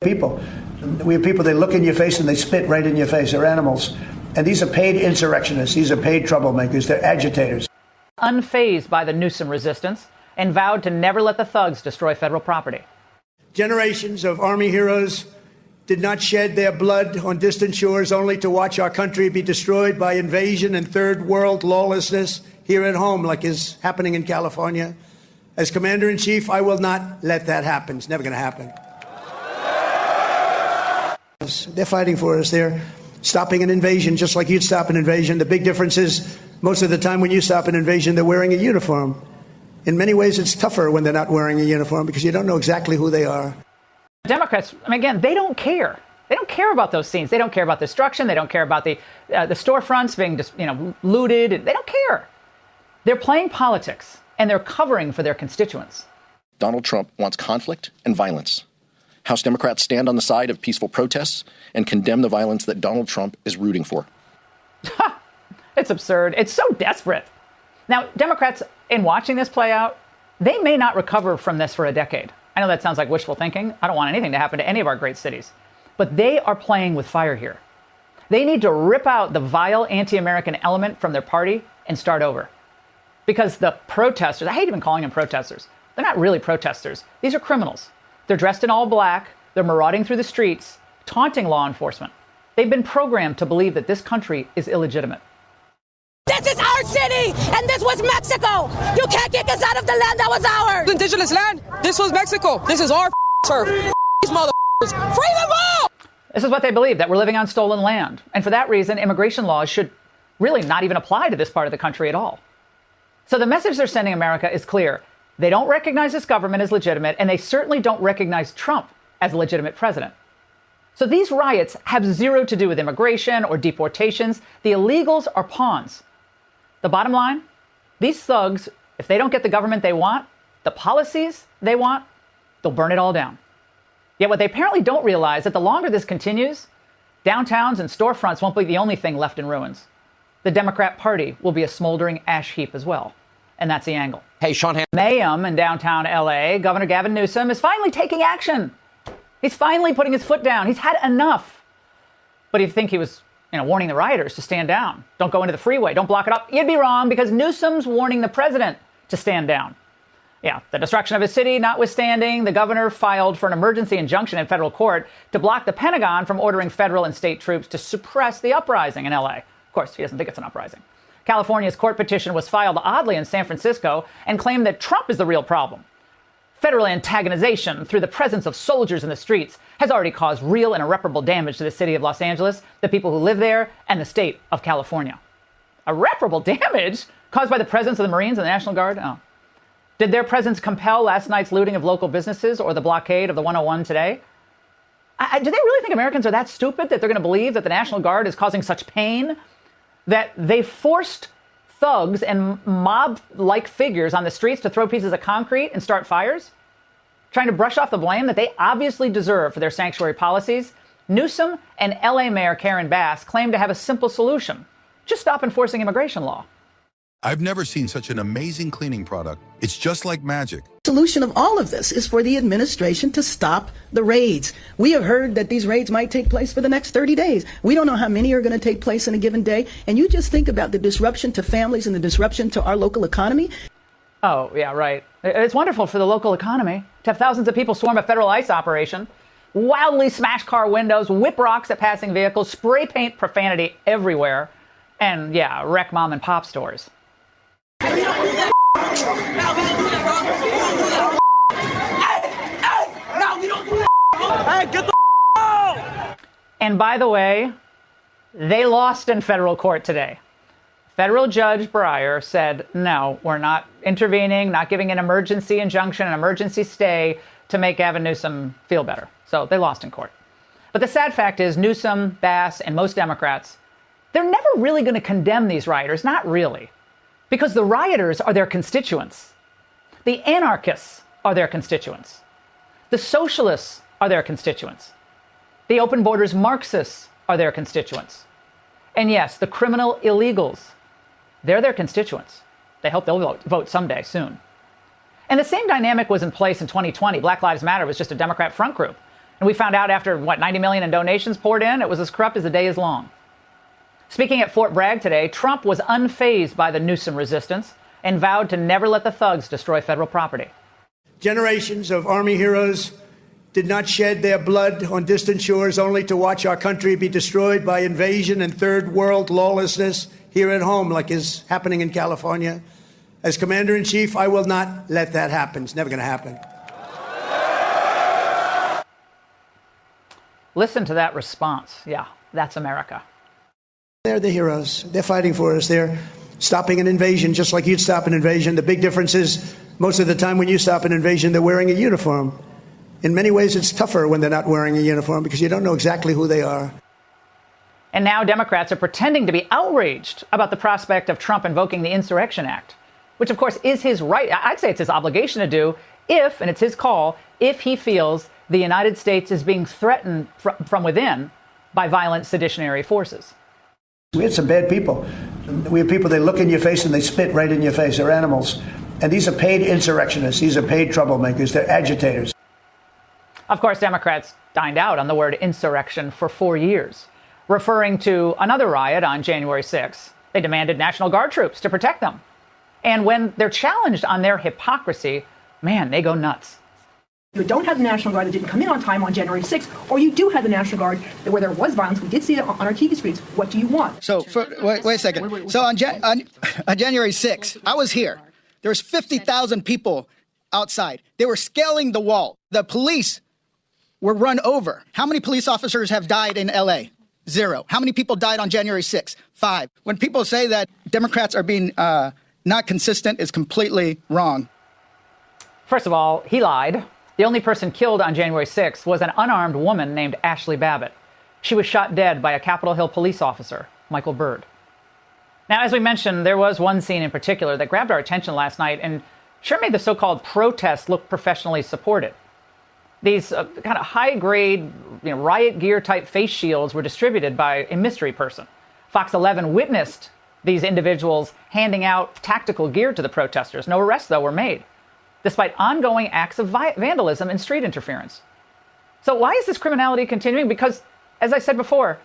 people. We have people, they look in your face and they spit right in your face. They're animals. And these are paid insurrectionists. These are paid troublemakers. They're agitators. Unfazed by the Newsom resistance and vowed to never let the thugs destroy federal property. Generations of Army heroes did not shed their blood on distant shores only to watch our country be destroyed by invasion and third world lawlessness here at home, like is happening in California. As Commander-in-Chief, I will not let that happen. It's never going to happen. They're fighting for us. They're stopping an invasion just like you'd stop an invasion. The big difference is most of the time when you stop an invasion, they're wearing a uniform. In many ways, it's tougher when they're not wearing a uniform because you don't know exactly who they are. Democrats, again, they don't care. They don't care about those scenes. They don't care about destruction. They don't care about the storefronts being looted. They don't care. They're playing politics, and they're covering for their constituents. Donald Trump wants conflict and violence. House Democrats stand on the side of peaceful protests and condemn the violence that Donald Trump is rooting for. It's absurd. It's so desperate. Now, Democrats, in watching this play out, they may not recover from this for a decade. I know that sounds like wishful thinking. I don't want anything to happen to any of our great cities. But they are playing with fire here. They need to rip out the vile anti-American element from their party and start over. Because the protesters, I hate even calling them protesters. They're not really protesters. These are criminals. They're dressed in all black. They're marauding through the streets, taunting law enforcement. They've been programmed to believe that this country is illegitimate. This is our city, and this was Mexico. You can't kick us out of the land that was ours. Indigenous land. This was Mexico. This is our turf. These motherfuckers. Free them all! This is what they believe, that we're living on stolen land. And for that reason, immigration laws should really not even apply to this part of the country at all. So the message they're sending America is clear. They don't recognize this government as legitimate, and they certainly don't recognize Trump as a legitimate president. So these riots have zero to do with immigration or deportations. The illegals are pawns. The bottom line, these thugs, if they don't get the government they want, the policies they want, they'll burn it all down. Yet what they apparently don't realize is that the longer this continues, downtowns and storefronts won't be the only thing left in ruins. The Democrat Party will be a smoldering ash heap as well. And that's the angle. Hey, Sean Mayhem in downtown L.A., Governor Gavin Newsom is finally taking action. He's finally putting his foot down. He's had enough. But you'd think he was, warning the rioters to stand down. Don't go into the freeway. Don't block it up. You'd be wrong, because Newsom's warning the president to stand down. Yeah, the destruction of his city notwithstanding, the governor filed for an emergency injunction in federal court to block the Pentagon from ordering federal and state troops to suppress the uprising in L.A. Of course, he doesn't think it's an uprising. California's court petition was filed oddly in San Francisco and claimed that Trump is the real problem. Federal antagonization through the presence of soldiers in the streets has already caused real and irreparable damage to the city of Los Angeles, the people who live there, and the state of California. Irreparable damage caused by the presence of the Marines and the National Guard? Oh. Did their presence compel last night's looting of local businesses or the blockade of the 101 today? Do they really think Americans are that stupid that they're going to believe that the National Guard is causing such pain that they forced thugs and mob-like figures on the streets to throw pieces of concrete and start fires? Trying to brush off the blame that they obviously deserve for their sanctuary policies, Newsom and L.A. Mayor Karen Bass claim to have a simple solution. Just stop enforcing immigration law. I've never seen such an amazing cleaning product. It's just like magic. The solution of all of this is for the administration to stop the raids. We have heard that these raids might take place for the next 30 days. We don't know how many are going to take place in a given day. And you just think about the disruption to families and the disruption to our local economy. Oh, yeah, right. It's wonderful for the local economy to have thousands of people swarm a federal ICE operation, wildly smash car windows, whip rocks at passing vehicles, spray paint profanity everywhere, and, yeah, wreck mom and pop stores. And by the way, they lost in federal court today. Federal Judge Breyer said, no, we're not intervening, not giving an emergency injunction, an emergency stay to make Gavin Newsom feel better. So they lost in court. But the sad fact is Newsom, Bass, and most Democrats, they're never really going to condemn these rioters, not really. Because the rioters are their constituents. The anarchists are their constituents. The socialists are their constituents. The open borders Marxists are their constituents. And yes, the criminal illegals, they're their constituents. They hope they'll vote someday soon. And the same dynamic was in place in 2020. Black Lives Matter was just a Democrat front group. And we found out after, 90 million in donations poured in, it was as corrupt as the day is long. Speaking at Fort Bragg today, Trump was unfazed by the Newsom resistance and vowed to never let the thugs destroy federal property. Generations of Army heroes did not shed their blood on distant shores only to watch our country be destroyed by invasion and third world lawlessness here at home, like is happening in California. As Commander-in-Chief, I will not let that happen. It's never going to happen. Listen to that response. Yeah, that's America. They're the heroes. They're fighting for us. They're stopping an invasion just like you'd stop an invasion. The big difference is most of the time when you stop an invasion, they're wearing a uniform. In many ways, it's tougher when they're not wearing a uniform because you don't know exactly who they are. And now Democrats are pretending to be outraged about the prospect of Trump invoking the Insurrection Act, which, of course, is his right. I'd say it's his obligation to do if, and it's his call, if he feels the United States is being threatened from within by violent seditionary forces. We had some bad people. We have people, they look in your face and they spit right in your face. They're animals. And these are paid insurrectionists. These are paid troublemakers. They're agitators. Of course, Democrats dined out on the word insurrection for 4 years, referring to another riot on January 6th. They demanded National Guard troops to protect them. And when they're challenged on their hypocrisy, man, they go nuts. You don't have the National Guard that didn't come in on time on January 6th, or you do have the National Guard where there was violence. We did see it on our TV screens. What do you want? So, wait a second. So on January 6th, I was here. There was 50,000 people outside. They were scaling the wall. The police were run over. How many police officers have died in L.A.? 0. How many people died on January 6th? 5. When people say that Democrats are being not consistent, is completely wrong. First of all, he lied. The only person killed on January 6th was an unarmed woman named Ashley Babbitt. She was shot dead by a Capitol Hill police officer, Michael Byrd. Now, as we mentioned, there was one scene in particular that grabbed our attention last night and sure made the so-called protests look professionally supported. These kind of high-grade, riot gear-type face shields were distributed by a mystery person. Fox 11 witnessed these individuals handing out tactical gear to the protesters. No arrests, though, were made, despite ongoing acts of vandalism and street interference. So why is this criminality continuing? Because, as I said before,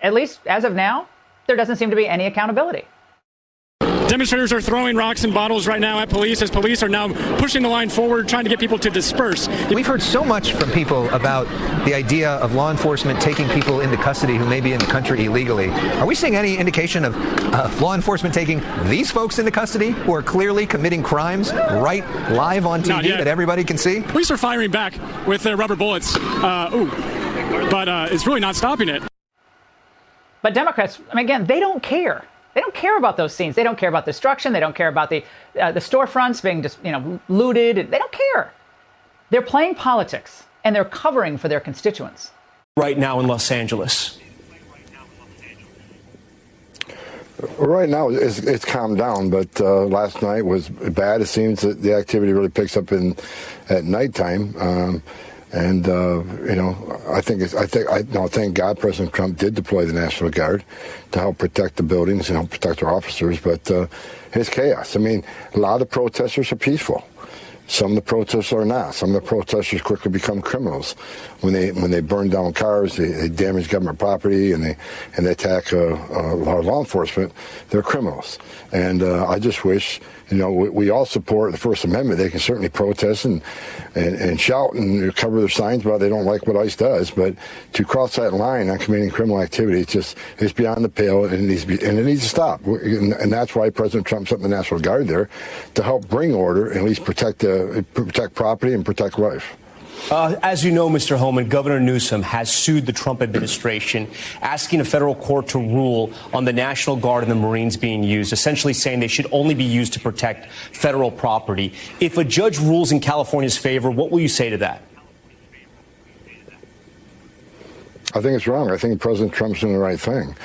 at least as of now, there doesn't seem to be any accountability. Demonstrators are throwing rocks and bottles right now at police as police are now pushing the line forward, trying to get people to disperse. We've heard so much from people about the idea of law enforcement taking people into custody who may be in the country illegally. Are we seeing any indication of law enforcement taking these folks into custody who are clearly committing crimes right live on TV that everybody can see? Police are firing back with their rubber bullets. But it's really not stopping it. But Democrats, again, they don't care. They don't care about those scenes. They don't care about destruction. They don't care about the storefronts being just, looted. They don't care. They're playing politics, and they're covering for their constituents. Right now in Los Angeles. Right now, it's calmed down, but last night was bad. It seems that the activity really picks up at nighttime. Thank God President Trump did deploy the National Guard to help protect the buildings and help protect our officers. But it's chaos. A lot of the protesters are peaceful. Some of the protesters are not. Some of the protesters quickly become criminals when they burn down cars, they damage government property, and they attack our law enforcement. They're criminals. And I just wish, we all support the First Amendment. They can certainly protest and shout and cover their signs about they don't like what ICE does. But to cross that line on committing criminal activity, it's beyond the pale, and it needs to stop. And that's why President Trump sent the National Guard there to help bring order and at least protect property and protect life. As you know, Mr. Holman, Governor Newsom has sued the Trump administration, asking a federal court to rule on the National Guard and the Marines being used, essentially saying they should only be used to protect federal property. If a judge rules in California's favor, what will you say to that? I think it's wrong. I think President Trump's doing the right thing.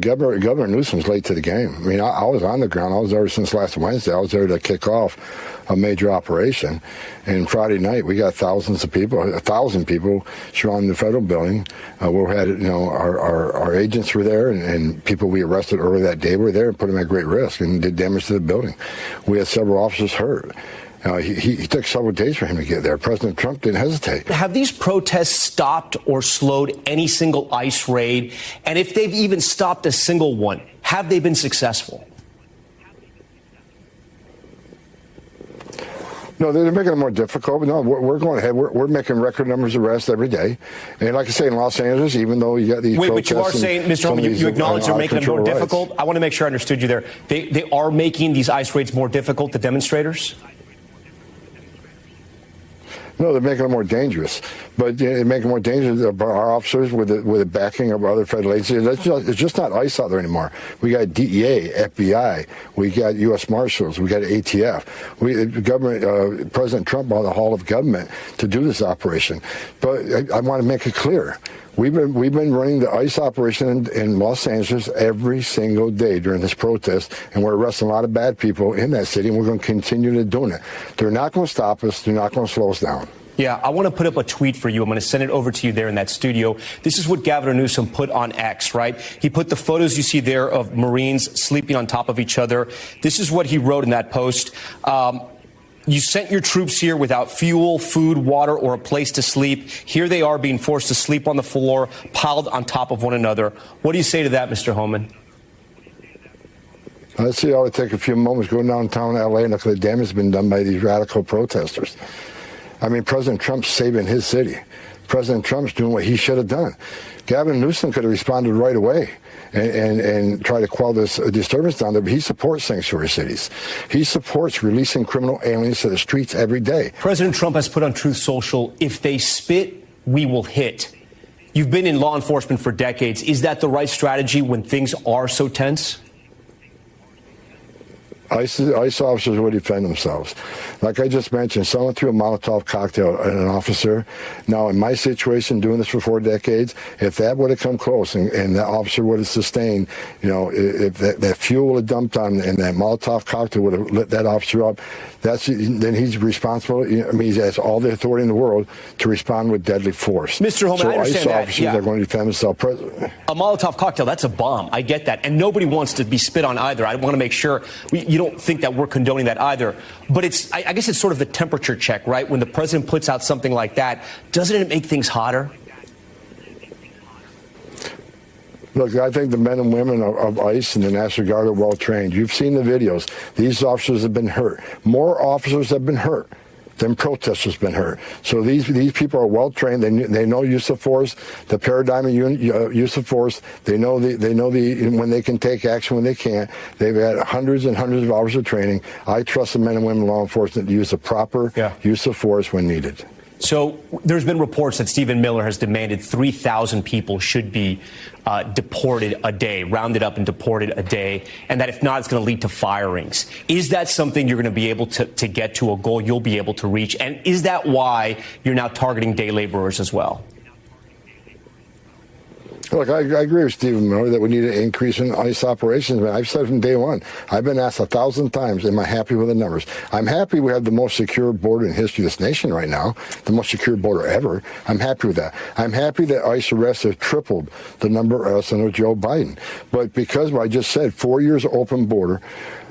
Governor Newsom's late to the game. I was on the ground. I was there since last Wednesday. I was there to kick off a major operation. And Friday night, we got thousands of people, 1,000 people surrounding the federal building. We had, our agents were there, and people we arrested earlier that day were there and put them at great risk and did damage to the building. We had several officers hurt. He took several days for him to get there. President Trump didn't hesitate. Have these protests stopped or slowed any single ICE raid? And if they've even stopped a single one, have they been successful? No, they're making it more difficult. But no, we're going ahead. We're making record numbers of arrests every day. And like I say, in Los Angeles, even though you got these Wait, but you are saying, Mr. Holman, you acknowledge they're making it more difficult? I want to make sure I understood you there. They are making these ICE raids more difficult, the demonstrators? No, they're making it more dangerous. But they're making it more dangerous. Our officers with the backing of other federal agencies. It's just not ICE out there anymore. We got DEA, FBI. We got U.S. Marshals. We got ATF. The government, President Trump bought the Hall of Government to do this operation. But I want to make it clear. We've been running the ICE operation in Los Angeles every single day during this protest, and we're arresting a lot of bad people in that city, and we're going to continue to doing it. They're not going to stop us. They're not going to slow us down. Yeah, I want to put up a tweet for you. I'm going to send it over to you there in that studio. This is what Governor Newsom put on X, right? He put the photos you see there of Marines sleeping on top of each other. This is what he wrote in that post. You sent your troops here without fuel, food, water, or a place to sleep. Here they are being forced to sleep on the floor, piled on top of one another. What do you say to that, Mr. Holman? Let's see, I ought to take a few moments, go downtown L.A. and look at the damage that's been done by these radical protesters. I mean, President Trump's saving his city. President Trump's doing what he should have done. Gavin Newsom could have responded right away and try to quell this disturbance down there, but he supports sanctuary cities. He supports releasing criminal aliens to the streets every day. President Trump has put on Truth Social, if they spit, we will hit. You've been in law enforcement for decades. Is that the right strategy when things are so tense? ICE officers will defend themselves. Like I just mentioned, someone threw a Molotov cocktail at an officer. Now, in my situation, doing this for 4 decades, if that would have come close and that officer would have sustained, if that fuel would have dumped on and that Molotov cocktail would have lit that officer up, then he's responsible. I mean, he has all the authority in the world to respond with deadly force. Mr. Holman, I understand ICE officers are going to defend themselves. A Molotov cocktail, that's a bomb. I get that. And nobody wants to be spit on either. I want to make sure you don't think that we're condoning that either. But I guess it's sort of the temperature check, right? When the president puts out something like that, doesn't it make things hotter? Look, I think the men and women of ICE and the National Guard are well trained. You've seen the videos. These officers have been hurt. More officers have been hurt than protesters have been hurt. So these people are well trained. They know use of force, the paradigm of use of force. They know when they can take action, when they can't. They've had hundreds and hundreds of hours of training. I trust the men and women in law enforcement to use the proper use of force when needed. So there's been reports that Stephen Miller has demanded 3,000 people should be deported a day, rounded up and deported a day, and that if not, it's going to lead to firings. Is that something you're going to be able to get to, a goal you'll be able to reach? And is that why you're now targeting day laborers as well? Look, I agree with Stephen Miller that we need an increase in ICE operations. Man, I've said from day one, I've been asked 1,000 times, am I happy with the numbers? I'm happy we have the most secure border in history of this nation right now, the most secure border ever. I'm happy with that. I'm happy that ICE arrests have tripled the number of arrests under Joe Biden. But because of what I just said, 4 years of open border,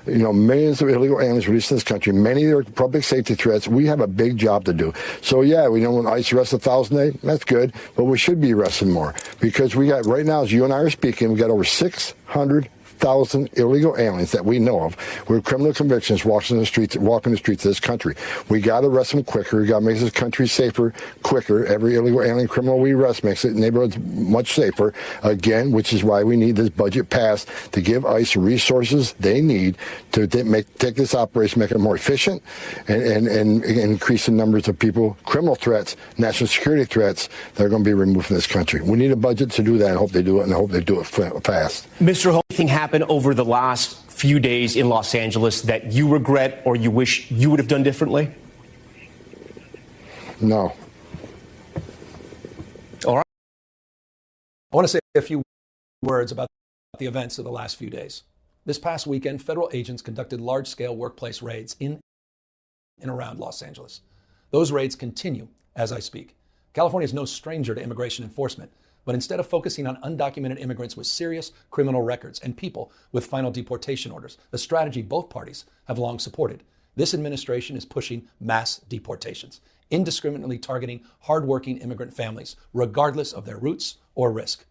millions of illegal aliens released in this country, many are public safety threats. We have a big job to do. So, yeah, we know when ICE arrests 1,000 a day, that's good, but we should be arresting more because we got, right now, as you and I are speaking, we got over 600,000 illegal aliens that we know of with criminal convictions walking the streets of this country. We got to arrest them quicker. We got to make this country safer quicker. Every illegal alien criminal we arrest makes it neighborhoods much safer, again, which is why we need this budget passed to give ICE resources they need to take this operation, make it more efficient, and increase the numbers of people, criminal threats, national security threats that are going to be removed from this country. We need a budget to do that. I hope they do it, and I hope they do it fast. Mr. Holman, anything happened over the last few days in Los Angeles that you regret or you wish you would have done differently? No. All right. I want to say a few words about the events of the last few days. This past weekend, federal agents conducted large-scale workplace raids in and around Los Angeles. Those raids continue as I speak. California is no stranger to immigration enforcement, but instead of focusing on undocumented immigrants with serious criminal records and people with final deportation orders, a strategy both parties have long supported, This administration is pushing mass deportations, indiscriminately targeting hardworking immigrant families, regardless of their roots or risk.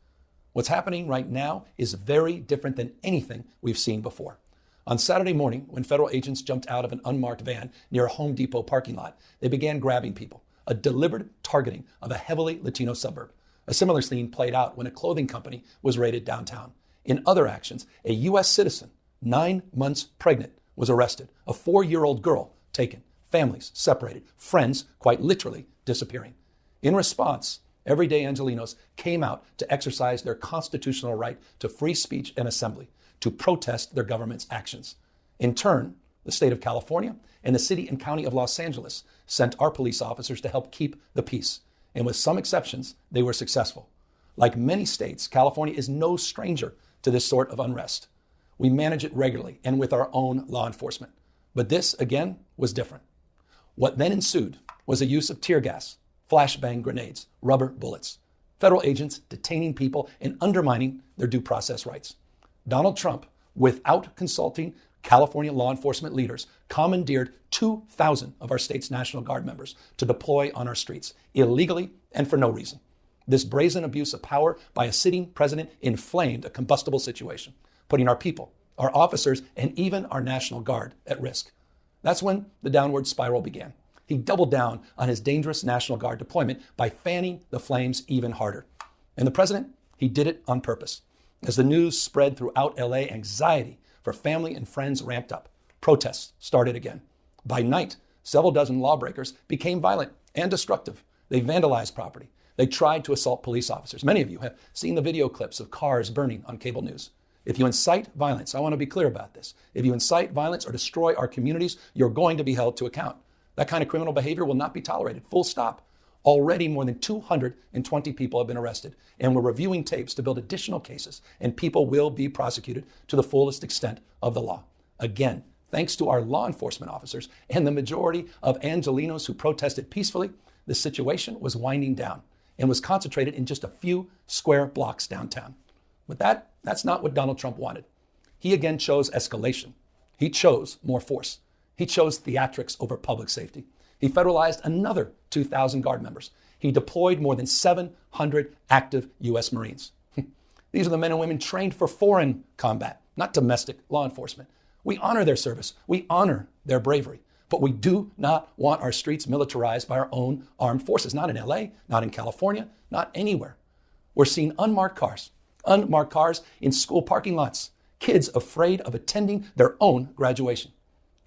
What's happening right now is very different than anything we've seen before. On Saturday morning, when federal agents jumped out of an unmarked van near a Home Depot parking lot, they began grabbing people, a deliberate targeting of a heavily Latino suburb. A similar scene played out when a clothing company was raided downtown. In other actions, a U.S. citizen, 9 months pregnant, was arrested. A 4-year-old girl taken. Families separated. Friends quite literally disappearing. In response, everyday Angelenos came out to exercise their constitutional right to free speech and assembly, to protest their government's actions. In turn, the state of California and the city and county of Los Angeles sent our police officers to help keep the peace. And with some exceptions, they were successful. Like many states, California is no stranger to this sort of unrest. We manage it regularly and with our own law enforcement. But this, again, was different. What then ensued was a use of tear gas, flashbang grenades, rubber bullets, federal agents detaining people and undermining their due process rights. Donald Trump, without consulting California law enforcement leaders, commandeered 2,000 of our state's National Guard members to deploy on our streets, illegally and for no reason. This brazen abuse of power by a sitting president inflamed a combustible situation, putting our people, our officers, and even our National Guard at risk. That's when the downward spiral began. He doubled down on his dangerous National Guard deployment by fanning the flames even harder. And the president, he did it on purpose. As the news spread throughout LA, anxiety for family and friends ramped up. Protests started again. By night, several dozen lawbreakers became violent and destructive. They vandalized property. They tried to assault police officers. Many of you have seen the video clips of cars burning on cable news. If you incite violence, I want to be clear about this. If you incite violence or destroy our communities, you're going to be held to account. That kind of criminal behavior will not be tolerated. Full stop. Already more than 220 people have been arrested, and we're reviewing tapes to build additional cases, and people will be prosecuted to the fullest extent of the law. Again, thanks to our law enforcement officers and the majority of Angelenos who protested peacefully, the situation was winding down and was concentrated in just a few square blocks downtown. But that's not what Donald Trump wanted. He again chose escalation. He chose more force. He chose theatrics over public safety. He federalized another 2,000 Guard members. He deployed more than 700 active U.S. Marines. These are the men and women trained for foreign combat, not domestic law enforcement. We honor their service. We honor their bravery. But we do not want our streets militarized by our own armed forces, not in LA, not in California, not anywhere. We're seeing unmarked cars in school parking lots, kids afraid of attending their own graduation.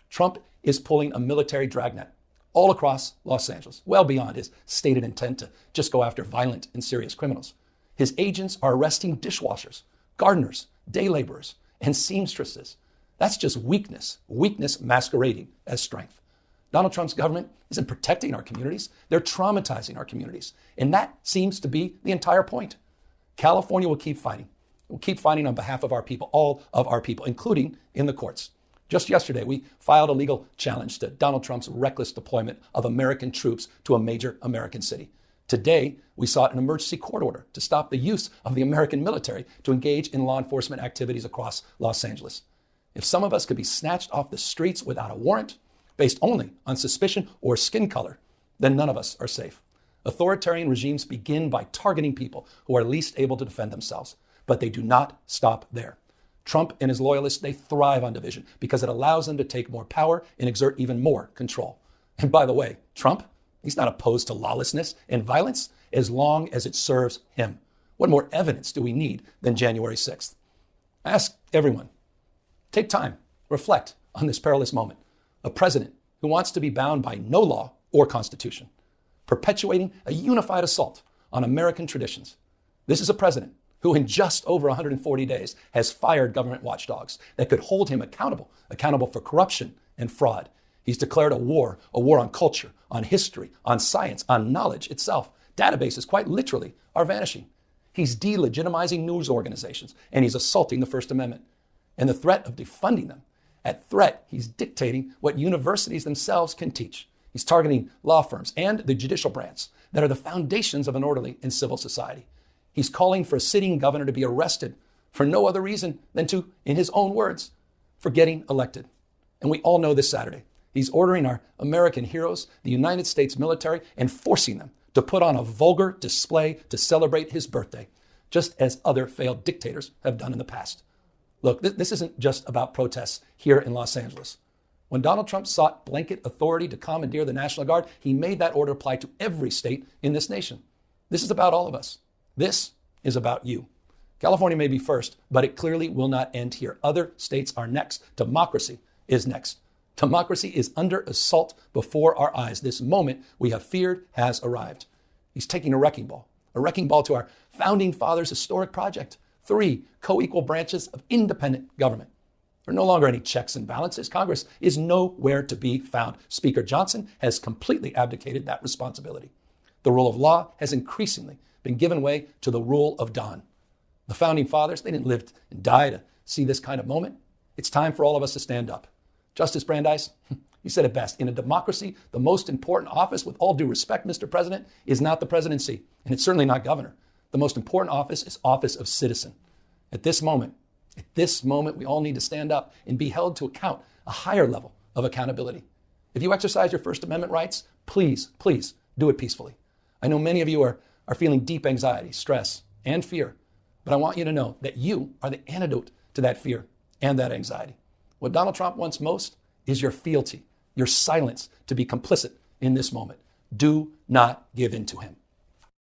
Trump is pulling a military dragnet all across Los Angeles, well beyond his stated intent to just go after violent and serious criminals. His agents are arresting dishwashers, gardeners, day laborers, and seamstresses. That's just weakness masquerading as strength. Donald Trump's government isn't protecting our communities. They're traumatizing our communities. And that seems to be the entire point. California will keep fighting. We'll keep fighting on behalf of our people, all of our people, including in the courts. Just yesterday, we filed a legal challenge to Donald Trump's reckless deployment of American troops to a major American city. Today, we sought an emergency court order to stop the use of the American military to engage in law enforcement activities across Los Angeles. If some of us could be snatched off the streets without a warrant, based only on suspicion or skin color, then none of us are safe. Authoritarian regimes begin by targeting people who are least able to defend themselves, but they do not stop there. Trump and his loyalists, they thrive on division because it allows them to take more power and exert even more control. And by the way, Trump, he's not opposed to lawlessness and violence as long as it serves him. What more evidence do we need than January 6th? Ask everyone. Take time, reflect on this perilous moment. A president who wants to be bound by no law or constitution, perpetuating a unified assault on American traditions. This is a president who in just over 140 days has fired government watchdogs that could hold him accountable for corruption and fraud. He's declared a war on culture, on history, on science, on knowledge itself. Databases, quite literally, are vanishing. He's delegitimizing news organizations, and he's assaulting the First Amendment. And the threat of defunding them, at threat, he's dictating what universities themselves can teach. He's targeting law firms and the judicial branch that are the foundations of an orderly and civil society. He's calling for a sitting governor to be arrested for no other reason than to, in his own words, for getting elected. And we all know this Saturday, He's ordering our American heroes, the United States military, and forcing them to put on a vulgar display to celebrate his birthday, just as other failed dictators have done in the past. Look, this isn't just about protests here in Los Angeles. When Donald Trump sought blanket authority to commandeer the National Guard, he made that order apply to every state in this nation. This is about all of us. This is about you. California may be first, but it clearly will not end here. Other states are next. Democracy is next. Democracy is under assault before our eyes. This moment we have feared has arrived. He's taking a wrecking ball to our founding fathers' historic project. 3 co-equal branches of independent government. There are no longer any checks and balances. Congress is nowhere to be found. Speaker Johnson has completely abdicated that responsibility. The rule of law has increasingly been given way to the rule of Don. The founding fathers, they didn't live and die to see this kind of moment. It's time for all of us to stand up. Justice Brandeis, you said it best. In a democracy, the most important office, with all due respect, Mr. President, is not the presidency, and it's certainly not governor. The most important office is office of citizen. At this moment, we all need to stand up and be held to account, a higher level of accountability. If you exercise your First Amendment rights, please do it peacefully. I know many of you are feeling deep anxiety, stress, and fear, but I want you to know that you are the antidote to that fear and that anxiety. What Donald Trump wants most is your fealty, your silence to be complicit in this moment. Do not give in to him.